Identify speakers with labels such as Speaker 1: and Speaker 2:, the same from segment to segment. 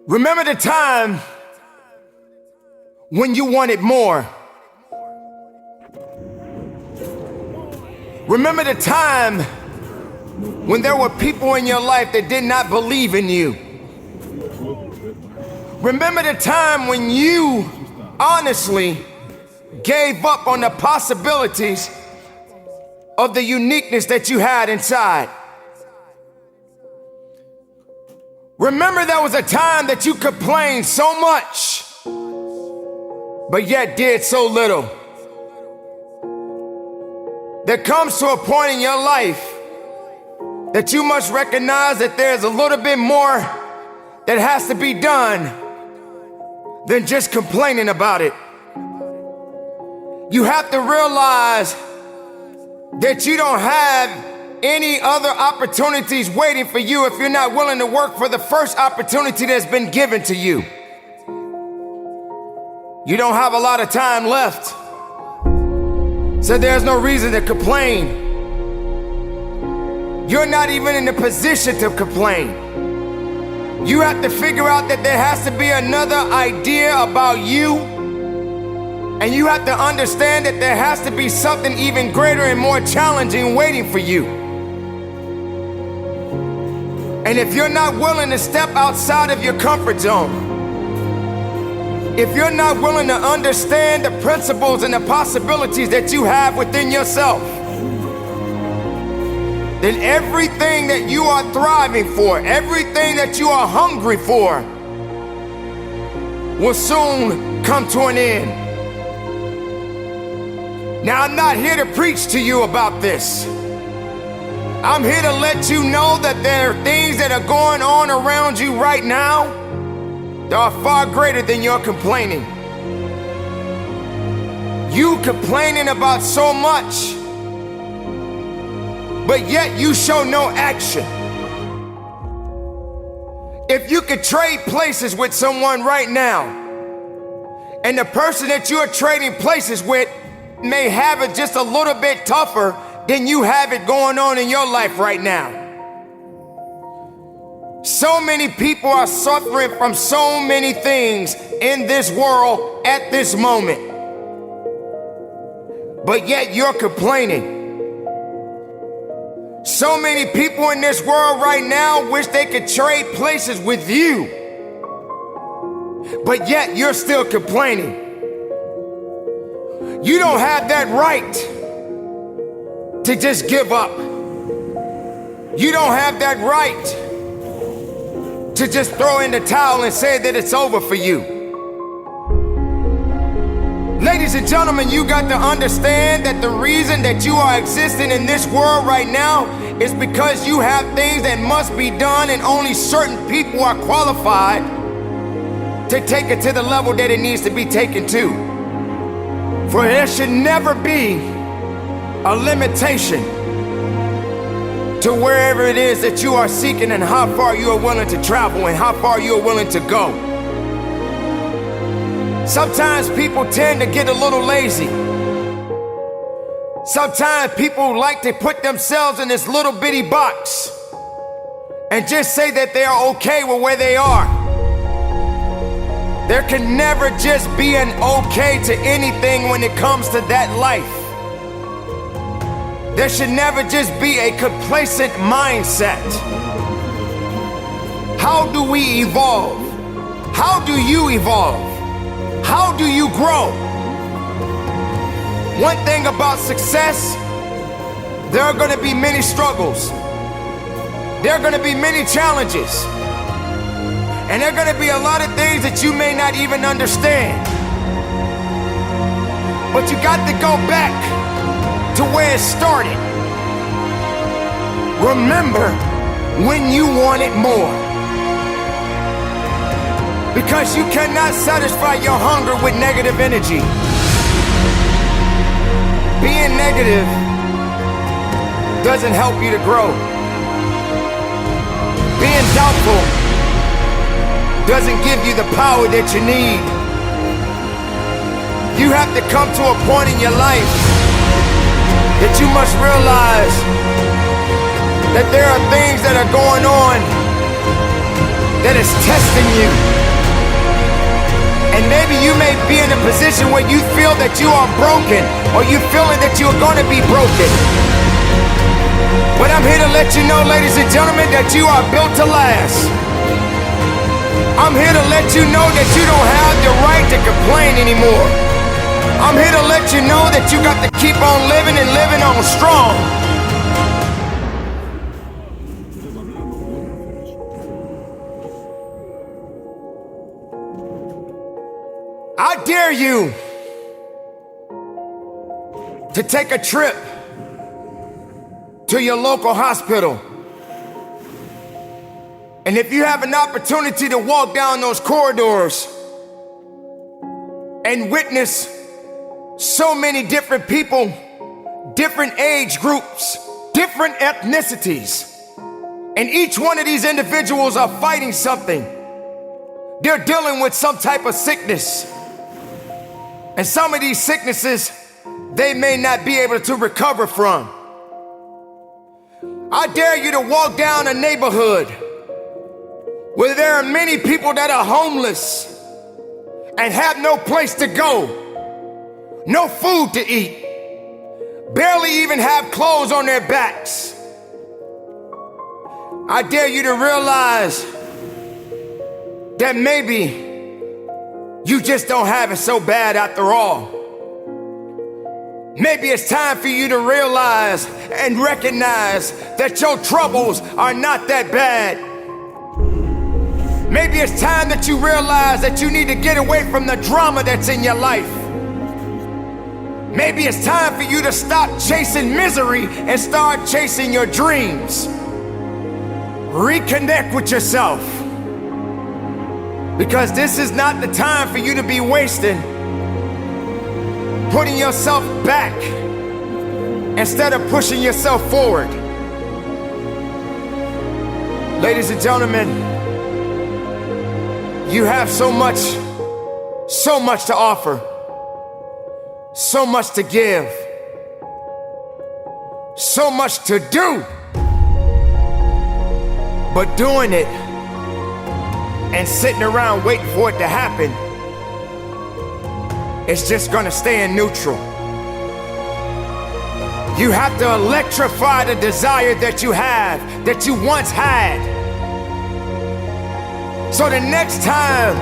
Speaker 1: Remember the time when you wanted more. Remember the time when there were people in your life that did not believe in you. Remember the time when you honestly gave up on the possibilities of the uniqueness that you had inside. Remember there was a time that you complained so much, but yet did so little. There comes to a point in your life that you must recognize that there's a little bit more that has to be done than just complaining about it. You have to realize that you don't have any other opportunities waiting for you if you're not willing to work for the first opportunity that's been given to you. You don't have a lot of time left, so there's no reason to complain. You're not even in the position to complain. You have to figure out that there has to be another idea about you, and you have to understand that there has to be something even greater and more challenging waiting for you. And if you're not willing to step outside of your comfort zone, if you're not willing to understand the principles and the possibilities that you have within yourself, then everything that you are thriving for, everything that you are hungry for, will soon come to an end. Now, I'm not here to preach to you about this. I'm here to let you know that there are things that are going on around you right now that are far greater than your complaining. You complaining about so much, but yet you show no action. If you could trade places with someone right now, and the person that you are trading places with may have it just a little bit tougher than you have it going on in your life right now. So many people are suffering from so many things in this world at this moment, but yet you're complaining. So many people in this world right now wish they could trade places with you, but yet you're still complaining. You don't have that right to just give up. You don't have that right to just throw in the towel and say that it's over for you. Ladies and gentlemen, you got to understand that the reason that you are existing in this world right now is because you have things that must be done, and only certain people are qualified to take it to the level that it needs to be taken to. For there should never be a limitation to wherever it is that you are seeking, and how far you are willing to travel, and how far you are willing to go. Sometimes people tend to get a little lazy. Sometimes people like to put themselves in this little bitty box and just say that they are okay with where they are. There can never just be an okay to anything when it comes to that life. There should never just be a complacent mindset. How do we evolve? How do you evolve? How do you grow? One thing about success, there are going to be many struggles. There are going to be many challenges. And there are going to be a lot of things that you may not even understand. But you got to go back to where it started. Remember when you wanted more. Because you cannot satisfy your hunger with negative energy. Being negative doesn't help you to grow. Being doubtful doesn't give you the power that you need. You have to come to a point in your life that you must realize that there are things that are going on that is testing you. And maybe you may be in a position where you feel that you are broken, or you feeling that you are going to be broken. But I'm here to let you know, ladies and gentlemen, that you are built to last. I'm here to let you know that you don't have the right to complain anymore. I'm here to let you know that you got to keep on living and living on strong. I dare you to take a trip to your local hospital. And if you have an opportunity to walk down those corridors and witness so many different people, different age groups, different ethnicities, and each one of these individuals are fighting something. They're dealing with some type of sickness. And some of these sicknesses, they may not be able to recover from. I dare you to walk down a neighborhood where there are many people that are homeless and have no place to go, no food to eat, barely even have clothes on their backs. I dare you to realize that maybe you just don't have it so bad after all. Maybe it's time for you to realize and recognize that your troubles are not that bad. Maybe it's time that you realize that you need to get away from the drama that's in your life. Maybe it's time for you to stop chasing misery and start chasing your dreams. Reconnect with yourself. Because this is not the time for you to be wasting, putting yourself back instead of pushing yourself forward. Ladies and gentlemen, you have so much to offer, so much to give, so much to do. But doing it and sitting around waiting for it to happen, it's just gonna stay in neutral. You have to electrify the desire that you have, that you once had. So the next time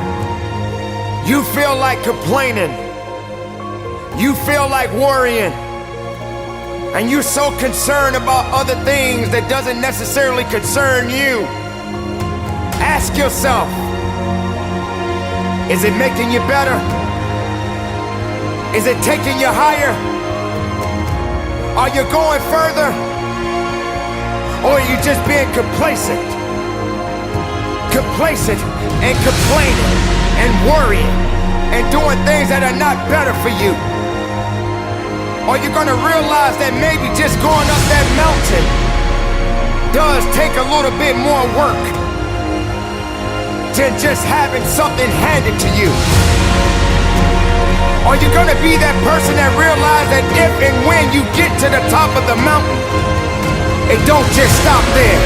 Speaker 1: you feel like complaining, you feel like worrying, and you're so concerned about other things that doesn't necessarily concern you, ask yourself, is it making you better? Is it taking you higher? Are you going further? Or are you just being complacent? Complacent and complaining and worrying and doing things that are not better for you? Are you gonna realize that maybe just going up that mountain does take a little bit more work than just having something handed to you? Are you gonna be that person that realizes that if and when you get to the top of the mountain, it don't just stop there?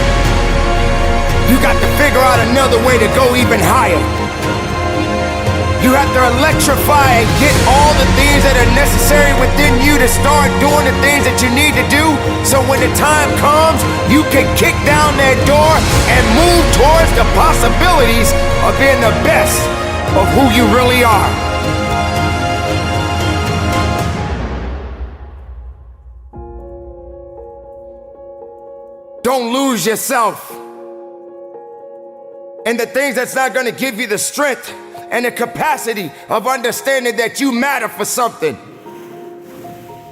Speaker 1: You got to figure out another way to go even higher. You have to electrify and get all the things that are necessary within you to start doing the things that you need to do, so when the time comes, you can kick down that door and move towards the possibilities of being the best of who you really are. Don't lose yourself in the things that's not going to give you the strength and the capacity of understanding that you matter for something.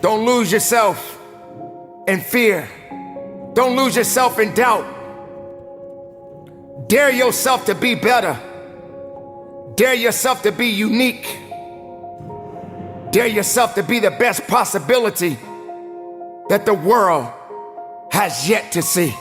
Speaker 1: Don't lose yourself in fear. Don't lose yourself in doubt. Dare yourself to be better. Dare yourself to be unique. Dare yourself to be the best possibility that the world has yet to see.